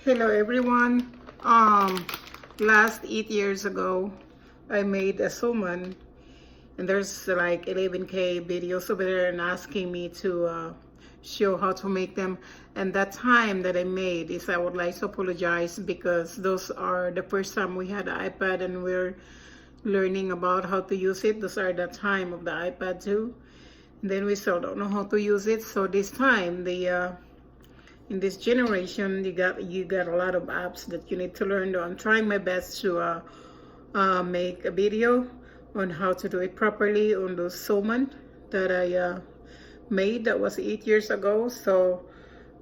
Hello everyone. Last 8 years ago, I made a Suman, and there's like 11K videos over there and asking me to show how to make them. And that time that I made is, I would like to apologize because those are the first time we had an iPad and we're learning about how to use it. Those are the time of the iPad too. And then we still don't know how to use it. So this time, in this generation, you got a lot of apps that you need to learn. I'm trying my best to make a video on how to do it properly on those Suman that I made. That was 8 years ago. So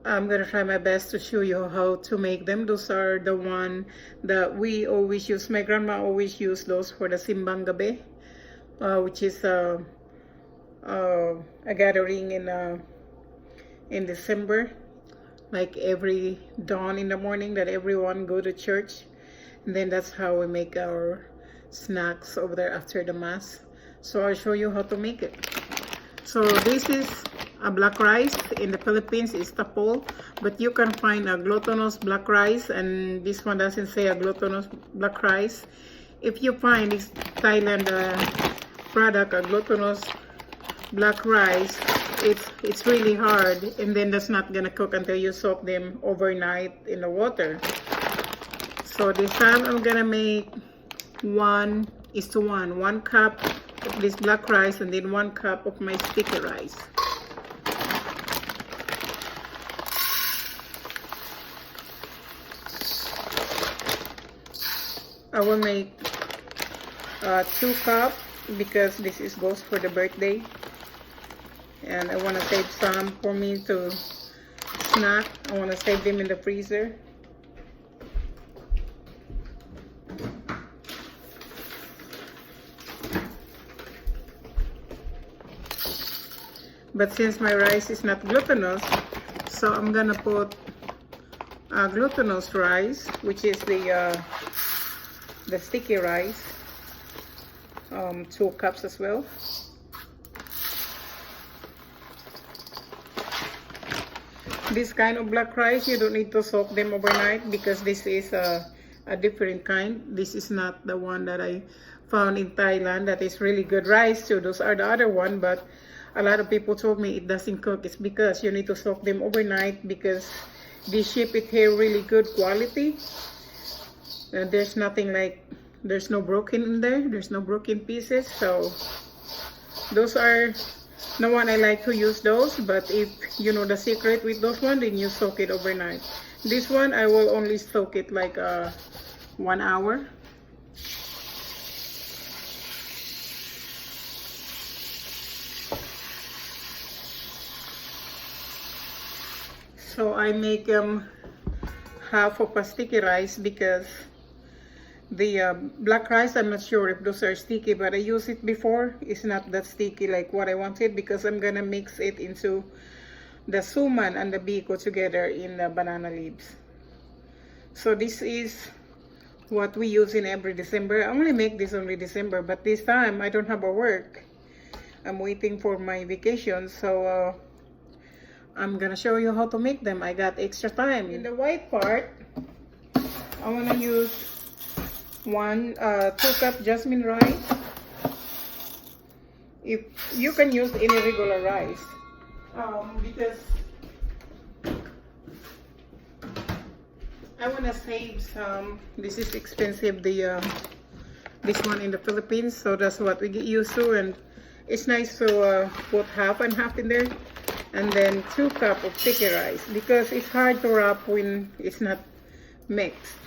I'm gonna try my best to show you how to make them. Those are the one that we always use. My grandma always used those for the simbang gabi, which is a gathering in December, like every dawn in the morning that everyone go to church. And then that's how we make our snacks over there after the mass. So I'll show you how to make it. So this is a black rice. In the Philippines it's tapol, but you can find a glutinous black rice, and this one doesn't say a glutinous black rice. If you find this Thailand product, a glutinous black rice, it's really hard, and then that's not gonna cook until you soak them overnight in the water. So this time I'm gonna make 1:1, 1 cup of this black rice and then 1 cup of my sticky rice. I will make 2 cups because this goes for the birthday, and I want to save some for me to snack. I want to save them in the freezer. But since my rice is not glutinous, so I'm gonna put glutinous rice, which is the sticky rice, 2 cups as well. This kind of black rice, you don't need to soak them overnight because this is a different kind. This is not the one that I found in Thailand that is really good rice too. Those are the other one, but a lot of people told me it doesn't cook. It's because you need to soak them overnight because they ship it here really good quality. And there's nothing like, there's no broken in there. There's no broken pieces. So those are the one I like to use those, but if you know the secret with those one, then you soak it overnight. This one I will only soak it like 1 hour. So I make half of a sticky rice because the black rice, I'm not sure if those are sticky, but I used it before. It's not that sticky like what I wanted because I'm gonna mix it into the Suman and the biko together in the banana leaves. So this is what we use in every December. I only make this only December, but this time I don't have a work. I'm waiting for my vacation, so I'm gonna show you how to make them. I got extra time. In the white part, I wanna use 2 cup jasmine rice. If you can use any regular rice, because I want to save some. This is expensive, this one in the Philippines, so that's what we get used to, and it's nice to put half and half in there. And then 2 cup of sticky rice because it's hard to wrap when it's not mixed.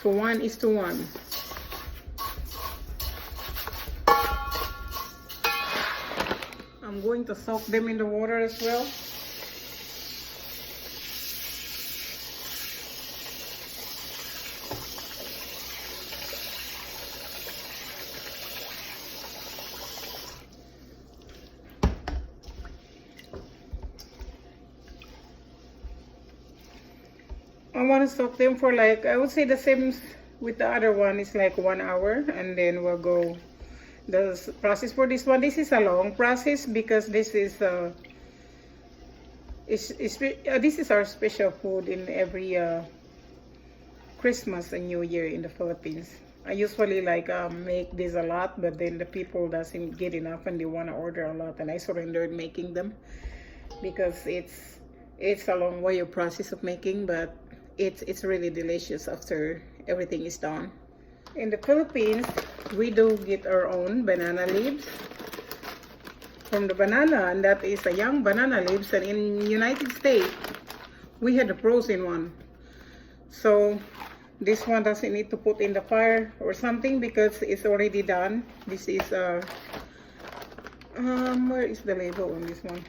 So 1:1. I'm going to soak them in the water as well. I want to soak them for like, I would say the same with the other one. It's like 1 hour, and then we'll go the process for this one. This is a long process because this is This is our special food in every Christmas and New Year in the Philippines. I usually like make this a lot, but then the people doesn't get enough and they want to order a lot, and I surrendered making them because it's a long way of process of making, but it's really delicious after everything is done. In the Philippines, we do get our own banana leaves from the banana, and that is a young banana leaves, and in United States we had a frozen one. So this one doesn't need to put in the fire or something because it's already done. This is where is the label on this one?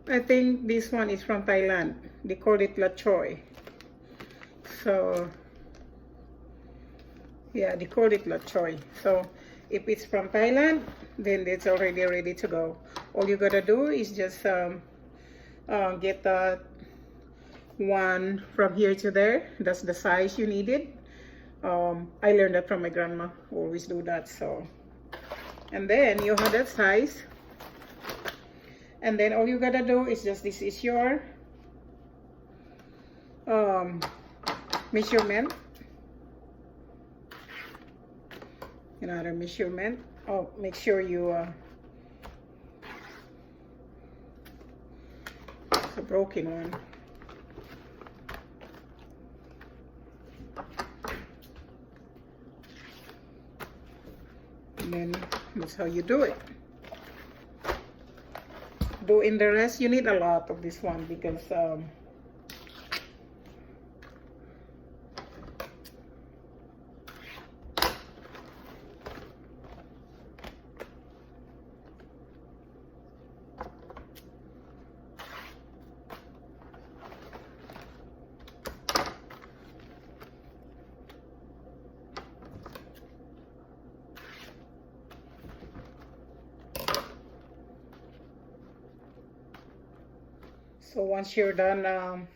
I think this one is from Thailand. They call it la choy. So yeah, they call it la choy. So if it's from Thailand, then it's already ready to go. All you gotta do is just get that one from here to there. That's the size you needed. I learned that from my grandma. Always do that. So, and then you have that size, and then all you gotta do is just, this is your measurement. Another measurement. Oh, make sure you it's a broken one. And then that's how you do it. In the rest, you need a lot of this one because so once you're done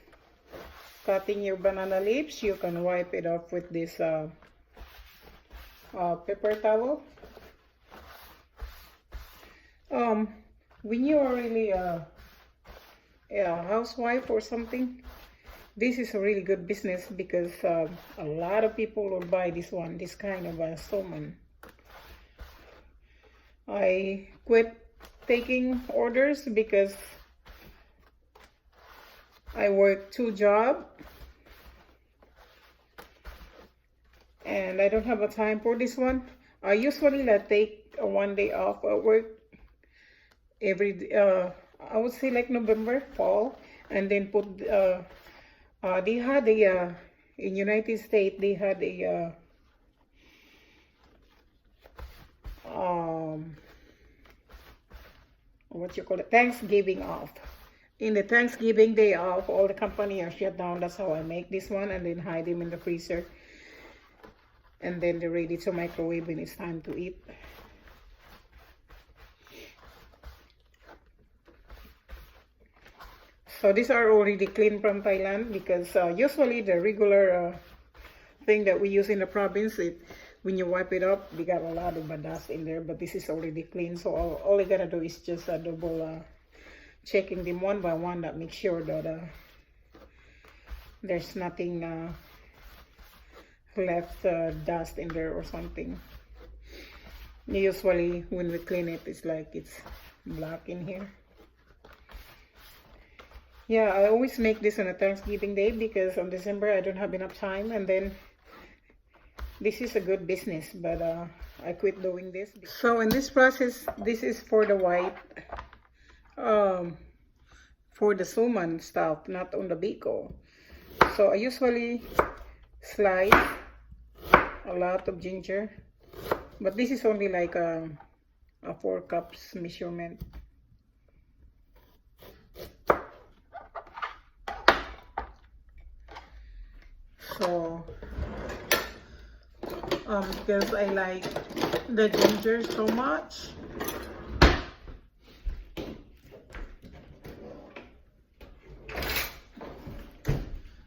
cutting your banana leaves, you can wipe it off with this paper towel. When you are really a housewife or something, this is a really good business because a lot of people will buy this one, this kind of suman. I quit taking orders because I work 2 jobs and I don't have a time for this one. I usually take 1 day off at work every I would say like November, fall, and then put they had a in United States they had a what you call it, Thanksgiving off. In the Thanksgiving day off, all the company are shut down. That's how I make this one, and then hide them in the freezer, and then they're ready to microwave when it's time to eat. So these are already clean from Thailand because usually the regular thing that we use in the province, when you wipe it up, we got a lot of dust in there, but this is already clean. So all you gotta do is just double checking them one by one that make sure that there's nothing left dust in there or something. Usually when we clean it, it's like it's black in here. Yeah, I always make this on a Thanksgiving day because on December I don't have enough time, and then this is a good business, but I quit doing this. So in this process, this is for the white for the suman stuff, not on the biko. So I usually slice a lot of ginger, but this is only like a 4 cups measurement. So because I like the ginger so much,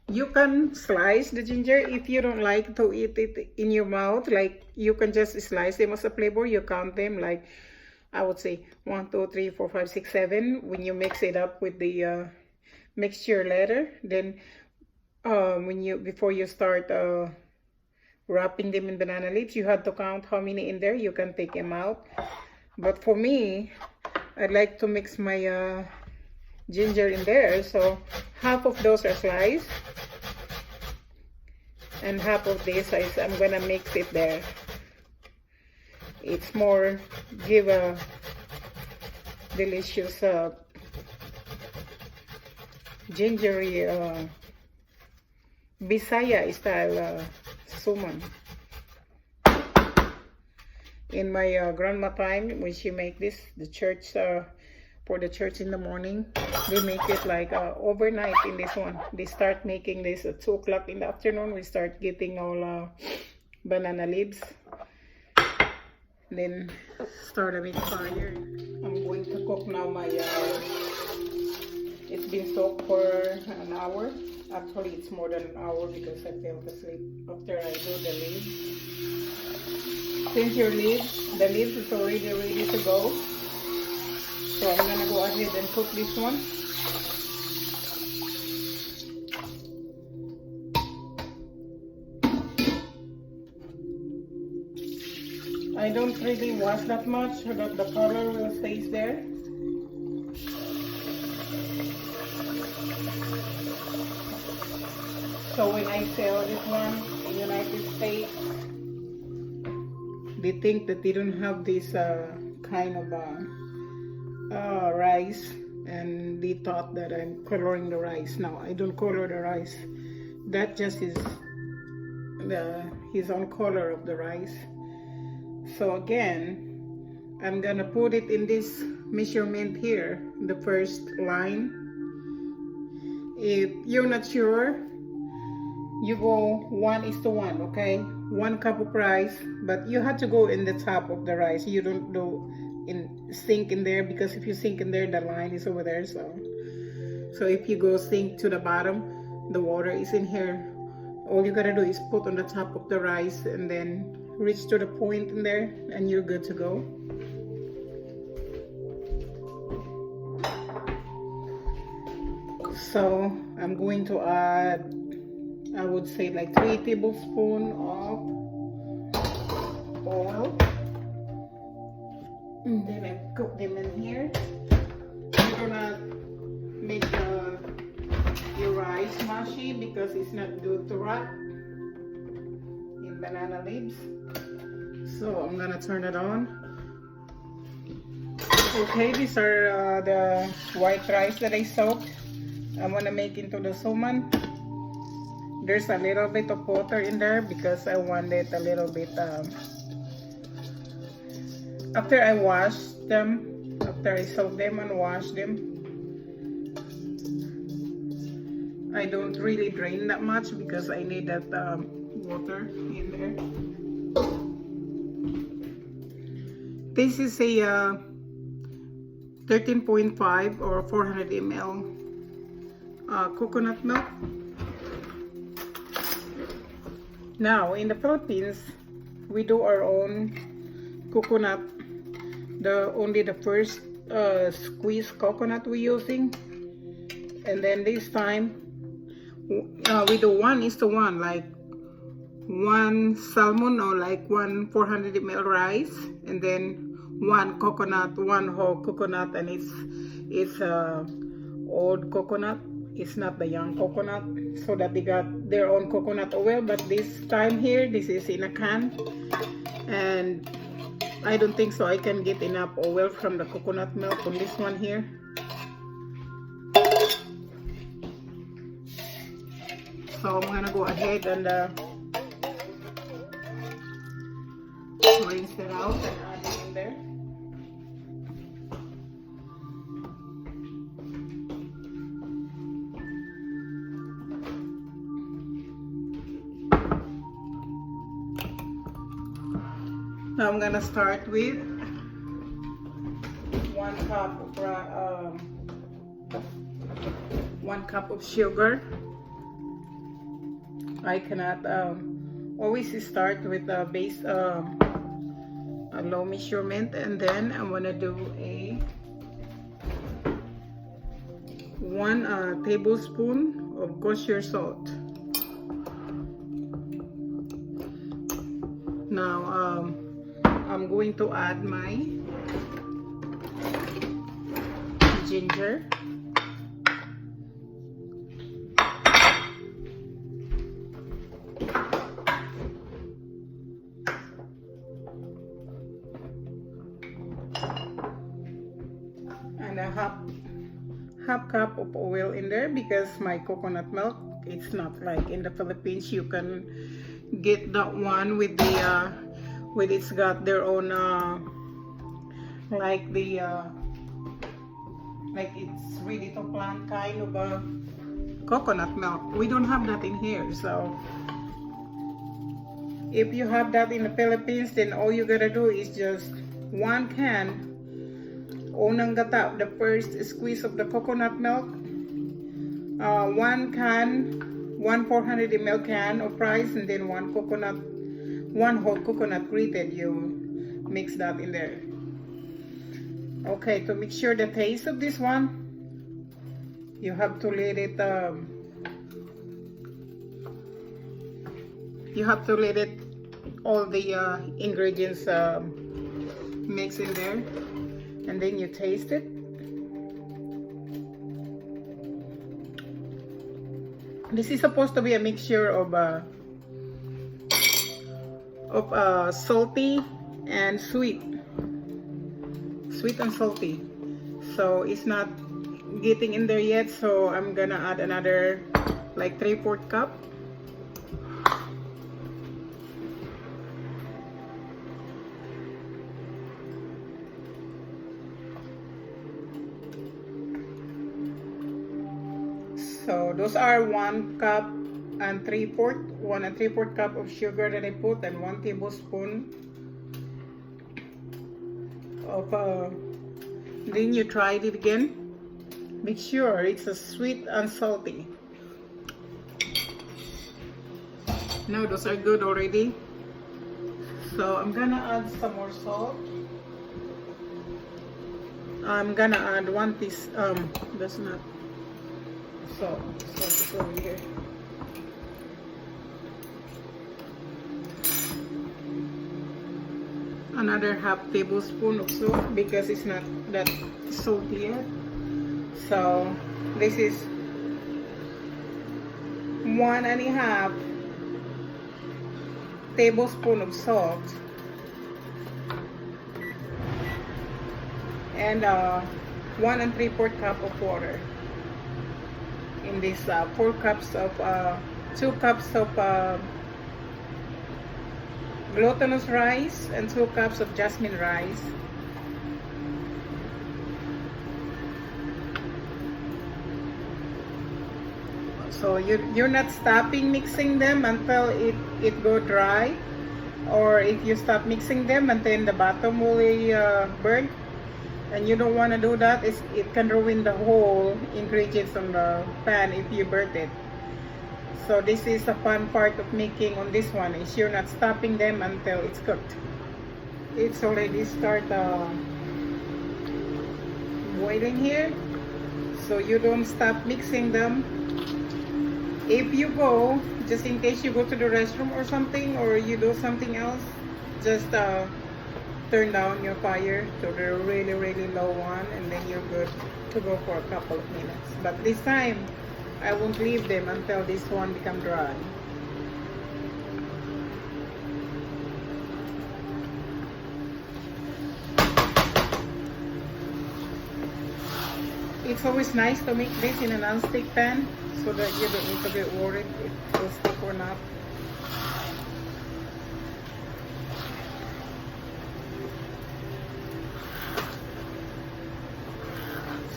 you can slice the ginger if you don't like to eat it in your mouth. Like you can just slice them as a flavor. You count them like I would say 1, 2, 3, 4, 5, 6, 7. When you mix it up with the mixture letter, then before you start wrapping them in banana leaves, you have to count how many in there. You can take them out. But for me, I like to mix my ginger in there. So half of those are sliced, and half of this I'm gonna mix it there. It's more give a delicious gingery bisaya style suman. In my grandma time, when she make this, the church for the church in the morning, they make it like overnight in this one. They start making this at 2 o'clock in the afternoon. We start getting all banana leaves. Then start a big fire. I'm going to cook now my, it's been soaked for an hour. Actually, it's more than an hour because I fell asleep after I do the leaves. Since the leaves is already ready to go. So I'm gonna go ahead and cook this one. I don't really wash that much so that the color will stay there. So when I sell this one in the United States, they think that they don't have this kind of rice, and they thought that I'm coloring the rice. No, I don't color the rice. That just is his own color of the rice. So again, I'm gonna put it in this measurement here, the first line. If you're not sure, you go 1:1, okay? 1 cup of rice, but you have to go in the top of the rice. You don't do sink in there, because if you sink in there, the line is over there. So if you go sink to the bottom, the water is in here. All you gotta do is put on the top of the rice and then reach to the point in there, and you're good to go. So I'm going to add, I would say like 3 tablespoons of oil, and then I cook them in here. You're gonna make your rice mushy because it's not good to wrap in banana leaves. So I'm gonna turn it on. Okay, these are the white rice that I soaked. I'm gonna make into the suman. There's a little bit of water in there because I want it a little bit after I wash them, after I soak them and wash them, I don't really drain that much because I need that water in there. This is a 13.5 or 400 ml coconut milk. Now in the Philippines, we do our own coconut. Only the first squeezed coconut we're using, and then this time we do 1:1, like 1 salmon or like 1 400 ml rice, and then 1 coconut, 1 whole coconut, and it's old coconut. It's not the young coconut, so that they got their own coconut oil. But this time here, this is in a can, and I don't think so I can get enough oil from the coconut milk on this one here. So I'm gonna go ahead and rinse it out and add it in there. Now I'm gonna start with 1 cup of sugar. I cannot always start with the base a low measurement, and then I'm gonna do a 1 tablespoon of kosher salt. Now I'm going to add my ginger. And a half cup of oil in there, because my coconut milk, it's not like in the Philippines you can get that one with the with it's got their own like the like it's ready to plant kind of a coconut milk. We don't have that in here. So if you have that in the Philippines, then all you gotta do is just 1 can unang gata, the first squeeze of the coconut milk, 1 can, 1 400 ml can of rice, and then 1 whole coconut grated. You mix that in there. Okay, to make sure the taste of this one, you have to let it all the ingredients mix in there, and then you taste it. This is supposed to be a mixture of salty and sweet and salty. So it's not getting in there yet, so I'm gonna add another like 3/4 cup. So those are 1 cup and 3/4 cup of sugar that I put, and 1 tablespoon of then you try it again. Make sure it's a sweet and salty. Now those are good already. So I'm gonna add some more salt. I'm gonna add 1 teaspoon. That's not salt. Salt is over here. Another half tablespoon of salt, because it's not that salty yet. So this is 1.5 tablespoon of salt, and 1 3/4 cup of water in this 4 cups of 2 cups of glutinous rice and 2 cups of jasmine rice. So you're not stopping mixing them until it go dry, or if you stop mixing them and then the bottom will burn, and you don't want to do that. It can ruin the whole ingredients on the pan if you burn it. So this is a fun part of making on this one, is you're not stopping them until it's cooked. It's already start boiling here, so you don't stop mixing them. If you go, just in case you go to the restroom or something, or you do something else, just turn down your fire to the really low one, and then you're good to go for a couple of minutes. But this time I won't leave them until this one become dry. It's always nice to make this in a non-stick pan, so that you don't need to get worried if it will stick or not.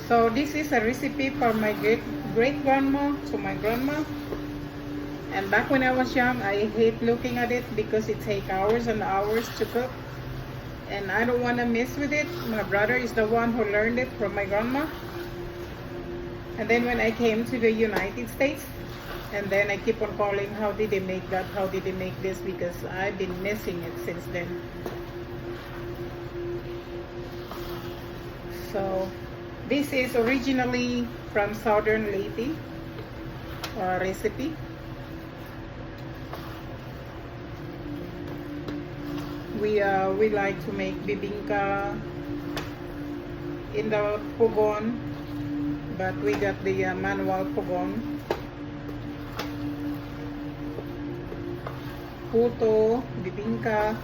So this is a recipe for my great grandma to my grandma. And back when I was young, I hate looking at it because it takes hours and hours to cook. And I don't want to mess with it. My brother is the one who learned it from my grandma. And then when I came to the United States, and then I keep on calling, how did they make that? How did they make this? Because I've been missing it since then. So this is originally from Southern Leyte recipe. We like to make bibingka in the pugon, but we got the manual pugon. Puto, bibingka.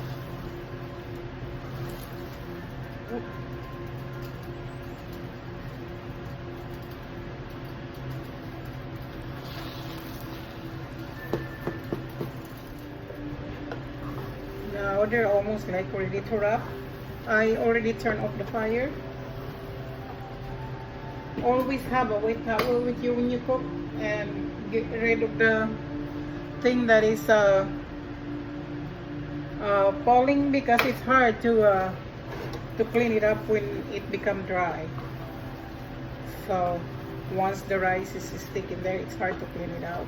Now they're almost like ready to wrap. I already turned off the fire. Always have a wet towel with you when you cook, and get rid of the thing that is falling, because it's hard to clean it up when it becomes dry. So once the rice is sticking there, it's hard to clean it out.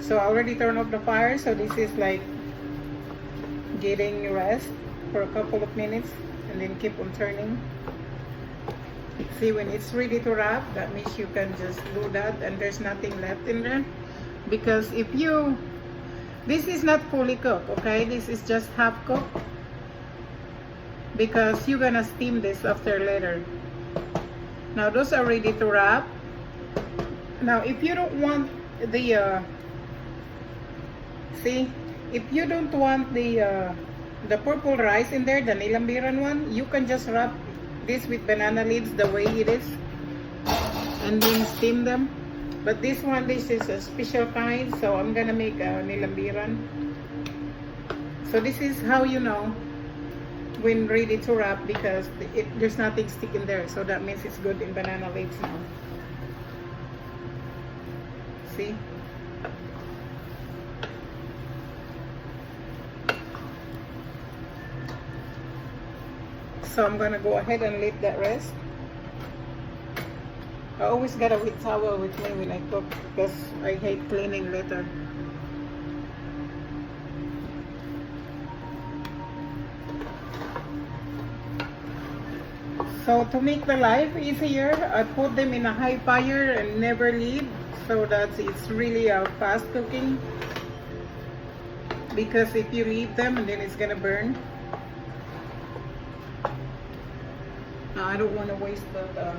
So I already turned off the fire, so this is like getting rest for a couple of minutes, and then keep on turning. See, when it's ready to wrap, that means you can just do that and there's nothing left in there. Because if you, this is not fully cooked, okay, this is just half cooked, because you're gonna steam this after later. Now those are ready to wrap. Now if you don't want the see, if you don't want the purple rice in there, the Nilambiran one, you can just wrap this with banana leaves the way it is and then steam them. But this one, this is a special kind, so I'm gonna make a Nilambiran. So this is how you know when ready to wrap, because there's nothing sticking there, so that means it's good in banana leaves now. See? So I'm gonna go ahead and let that rest. I always got a wet towel with me when I cook, because I hate cleaning later. So to make the life easier, I put them in a high fire and never leave, so that it's really fast cooking. Because if you leave them, and then it's gonna burn. Now I don't want to waste that.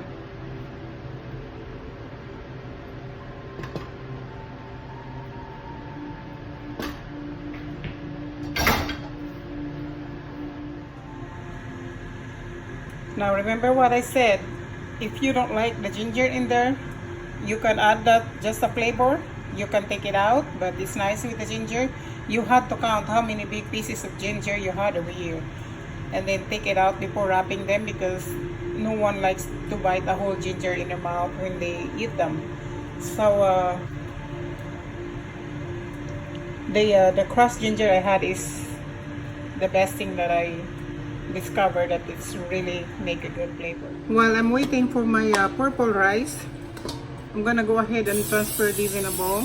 Now remember what I said, if you don't like the ginger in there, you can add that, just a flavor. You can take it out, but it's nice with the ginger. You have to count how many big pieces of ginger you had over here, and then take it out before wrapping them, because no one likes to bite a whole ginger in their mouth when they eat them. So the crushed ginger I had is the best thing that I discovered, that it's really make a good flavor. While I'm waiting for my purple rice, I'm gonna go ahead and transfer these in a bowl.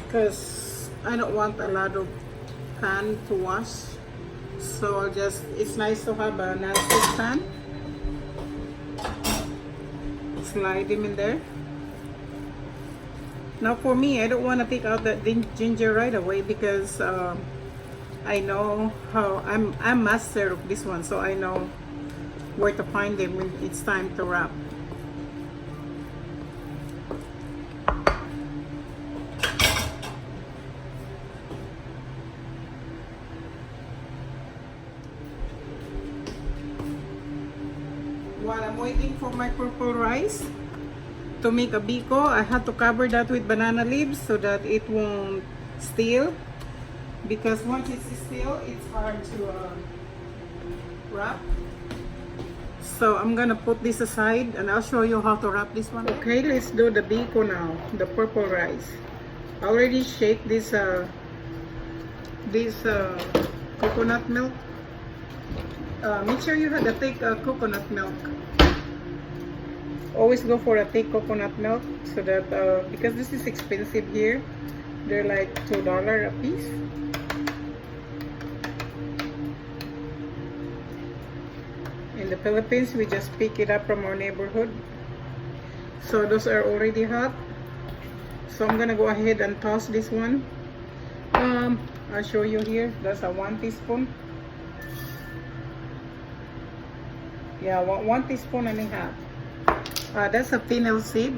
Because I don't want a lot of pan to wash, so I'll just, it's nice to have a non-stick pan. Slide them in there. Now for me, I don't want to take out that ginger right away, because I know how, I'm master of this one, so I know where to find them when it's time to wrap. While I'm waiting for my purple rice to make a biko, I had to cover that with banana leaves so that it won't steal, because once it's still, it's hard to wrap. So I'm gonna put this aside and I'll show you how to wrap this one. Okay, let's do the biko now, the purple rice. I already shake this coconut milk. Make sure you have the thick coconut milk. Always go for a thick coconut milk, so that because this is expensive here, they're like $2 a piece. In the Philippines, we just pick it up from our neighborhood. So those are already hot. So I'm gonna go ahead and toss this one. I'll show you here. That's a 1 teaspoon. Yeah, 1 teaspoon and a half. That's a fennel seed.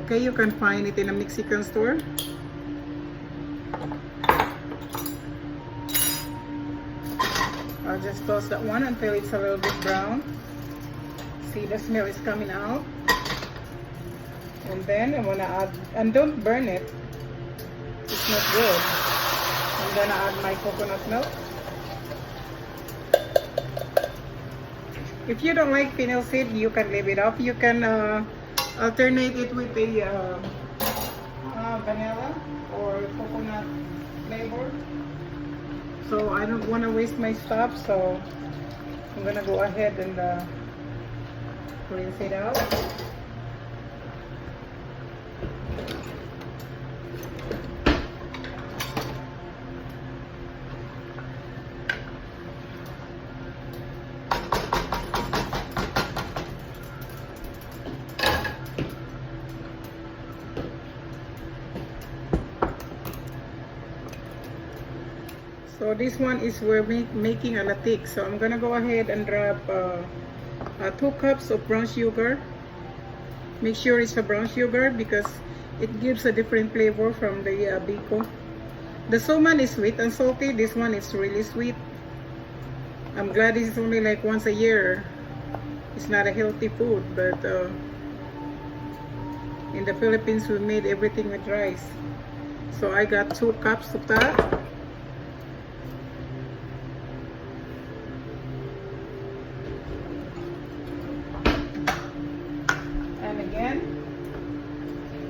Okay, you can find it in a Mexican store. I'll just toss that one until it's a little bit brown. See, the smell is coming out. And then I want to add, and don't burn it. It's not good. I'm going to add my coconut milk. If you don't like fennel seed, you can leave it off. You can alternate it with the vanilla or coconut flavor. So I don't want to waste my stuff, so I'm gonna go ahead and rinse it out. So this one is we're making a latik. So I'm gonna go ahead and drop 2 cups of brown sugar. Make sure it's a brown sugar because it gives a different flavor from the biko. The suman is sweet and salty. This one is really sweet. I'm glad it's only like once a year. It's not a healthy food, but in the Philippines we made everything with rice. So I got 2 cups of that.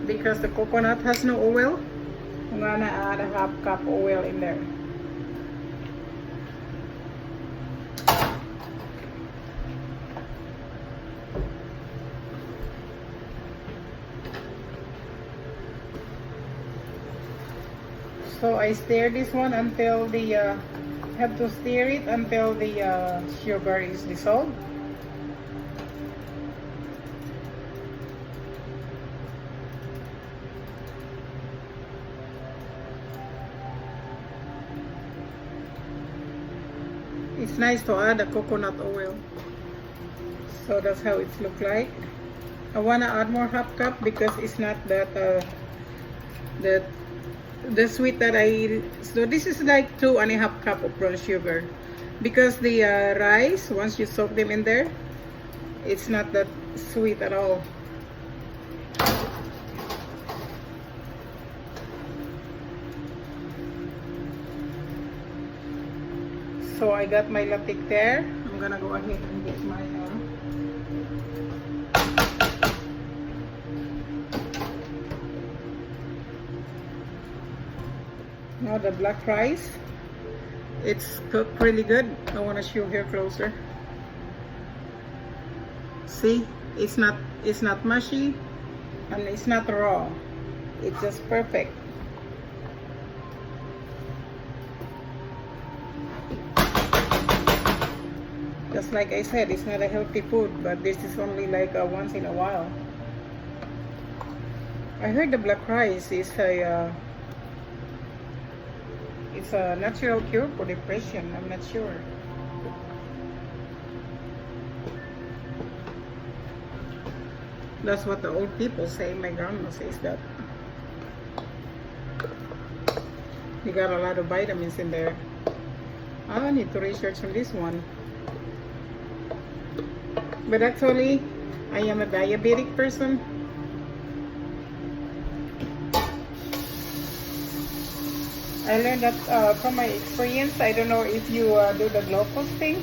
Because the coconut has no oil, I'm gonna add a 1/2 cup oil in there. So I stir this one until the have to stir it until the sugar is dissolved. It's nice to add a coconut oil. So that's how it looks like. I want to add more 1/2 cup because it's not that the sweet that I eat. So this is like 2.5 cup of brown sugar because the rice, once you soak them in there, it's not that sweet at all. So I got my latik there. I'm gonna go ahead and get my now the black rice. It's cooked really good. I want to show here closer. See, it's not mushy and it's not raw. It's just perfect. Just like I said, it's not a healthy food, but this is only like once in a while. I heard the black rice is it's a natural cure for depression. I'm not sure. That's what the old people say. My grandma says that. You got a lot of vitamins in there. I need to research on this one. But actually, I am a diabetic person. I learned that from my experience. I don't know if you do the glucose thing.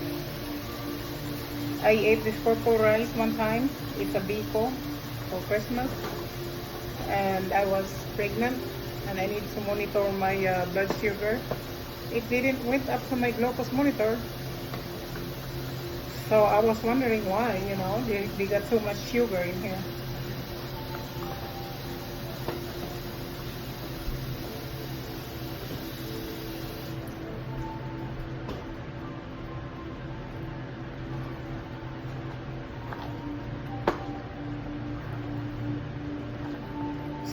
I ate this purple rice one time. It's a biko for Christmas. And I was pregnant and I need to monitor my blood sugar. It didn't went up to my glucose monitor. So I was wondering why, you know, they got so much sugar in here.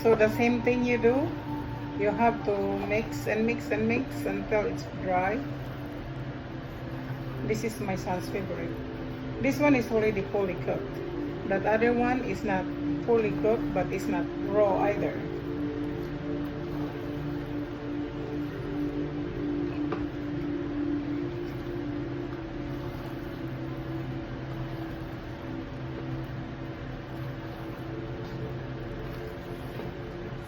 So the same thing you do, you have to mix and mix and mix until it's dry. This is my son's favorite. This one is already fully cooked. That other one is not fully cooked, but it's not raw either.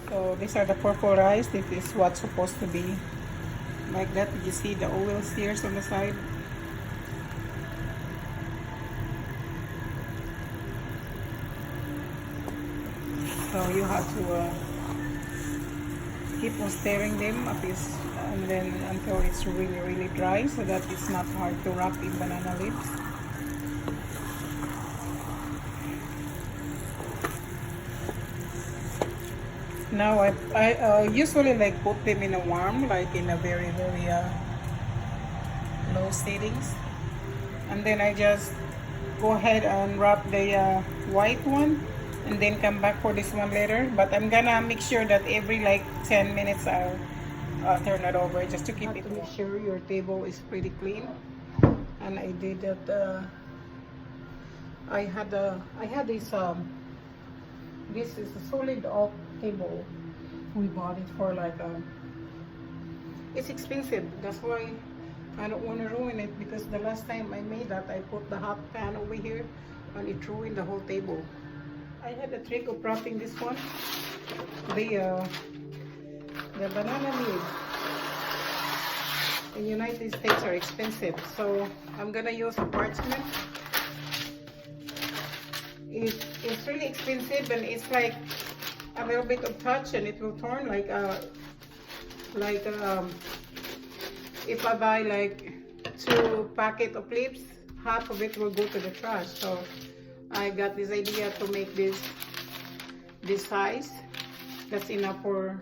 So these are the purple rice. This is what's supposed to be like that. Did you see the oil sears on the side? So you have to keep on stirring them at least, and then until it's really dry, so that it's not hard to wrap in banana leaves. Now I usually like put them in a warm, like in a very low settings, and then I just go ahead and wrap the white one, and then come back for this one later. But I'm gonna make sure that every like 10 minutes I'll turn it over just to keep it. Make sure your table is pretty clean, and I did that. I had this this is a solid oak table. We bought it for like it's expensive. That's why I don't want to ruin it, because the last time I made that, I put the hot pan over here and it ruined the whole table. I had a trick of wrapping this one. The banana leaves in United States are expensive, so I'm gonna use a parchment. It's really expensive, and it's like a little bit of touch and it will turn like if I buy like 2 packets of leaves, half of it will go to the trash. So I got this idea to make this size. That's enough for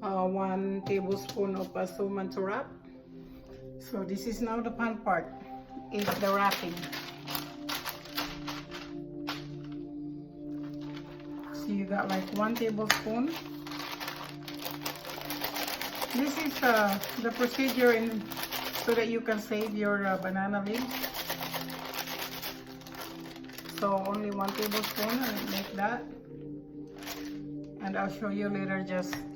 1 tablespoon of suman to wrap. So this is now the fun part, is the wrapping. So you got like 1 tablespoon. This is the procedure so that you can save your banana leaves. So only 1 tablespoon, and make that. And I'll show you later.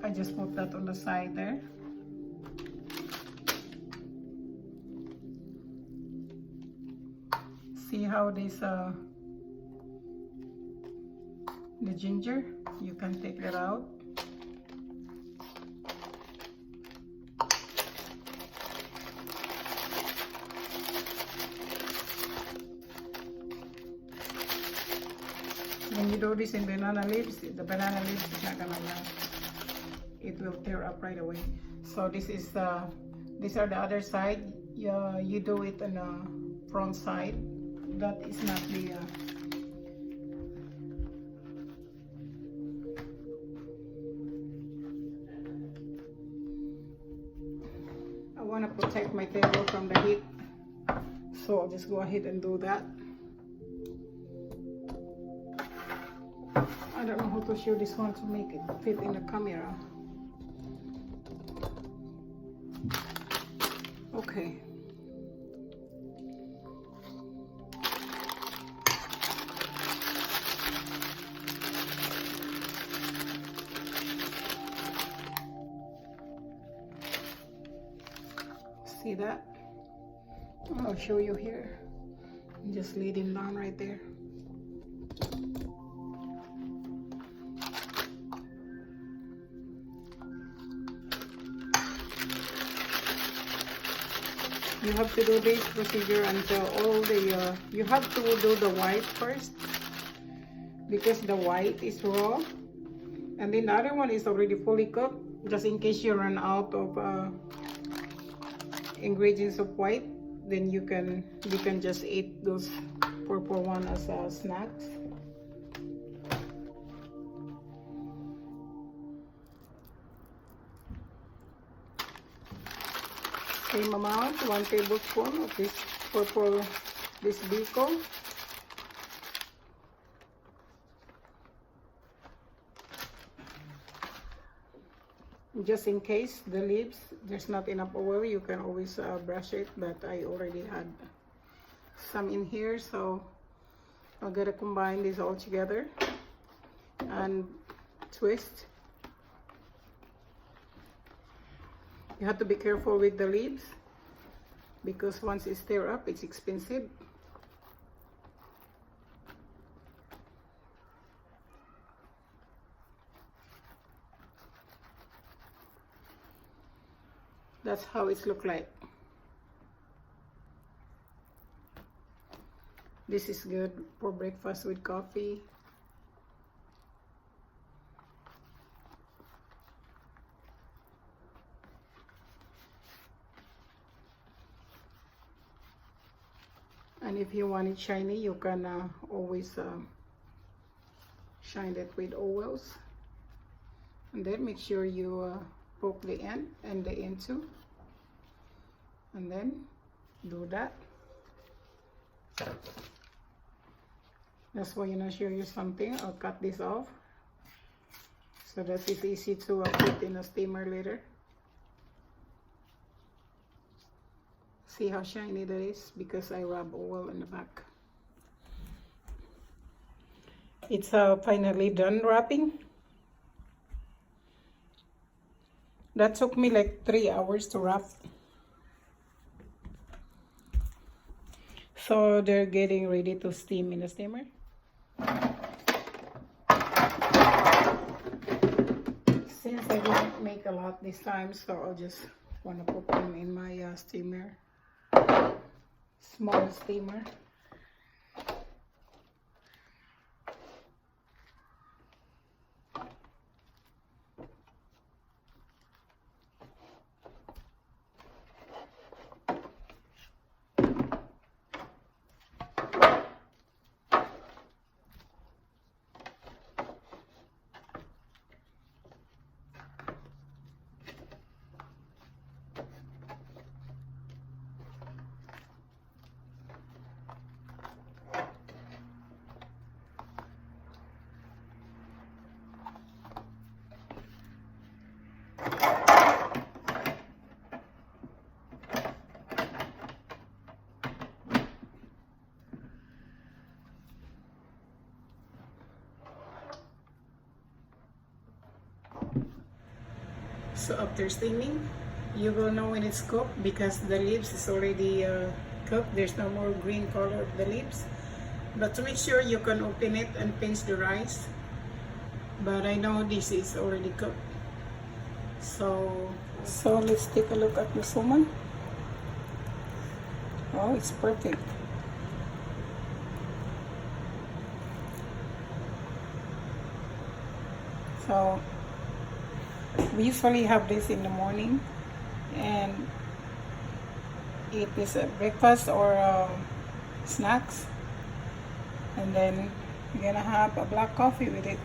I just put that on the side there. See how this the ginger, you can take that out. When you do this in banana leaves, the banana leaves is not gonna last. It will tear up right away. So this is these are the other side. You do it on the front side. That is not the I want to protect my table from the heat, so I'll just go ahead and do that. I don't know how to show this one to make it fit in the camera. Okay. See that? I'll show you here. Just lay them down right there. You have to do this procedure until all the you have to do the white first, because the white is raw, and then the other one is already fully cooked, just in case you run out of ingredients of white. Then you can just eat those purple one as snacks. Same amount, 1 tablespoon of this purple, this bacon. Just in case the leaves there's not enough oil, you can always brush it, but I already had some in here, so I'm gonna combine this all together and twist. You have to be careful with the leaves because once it stir up, it's expensive. That's how it looks like. This is good for breakfast with coffee. And if you want it shiny, you can always shine it with oils. And then make sure you poke the end and the end too. And then do that. That's why I'm gonna show you something. I'll cut this off so that it's easy to put in a steamer later. See how shiny that is because I rub oil in the back. It's finally done wrapping. That took me like 3 hours to wrap. So they're getting ready to steam in the steamer. Since I didn't make a lot this time, so I'll just want to put them in my steamer. Small steamer. So after steaming, you will know when it's cooked because the leaves is already cooked. There's no more green color of the leaves. But to make sure, you can open it and pinch the rice. But I know this is already cooked. So let's take a look at the suman. Oh, it's perfect. So we usually have this in the morning and eat this at breakfast or snacks, and then you're gonna have a black coffee with it.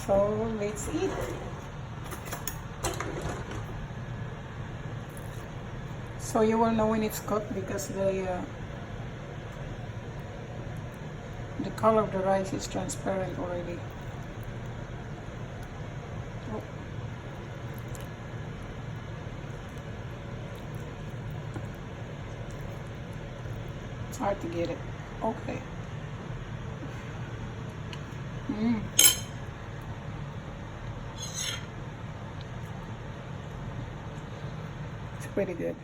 So let's eat. So you will know when it's cooked because the color of the rice is transparent already. Oh. It's hard to get it. Okay. It's pretty good.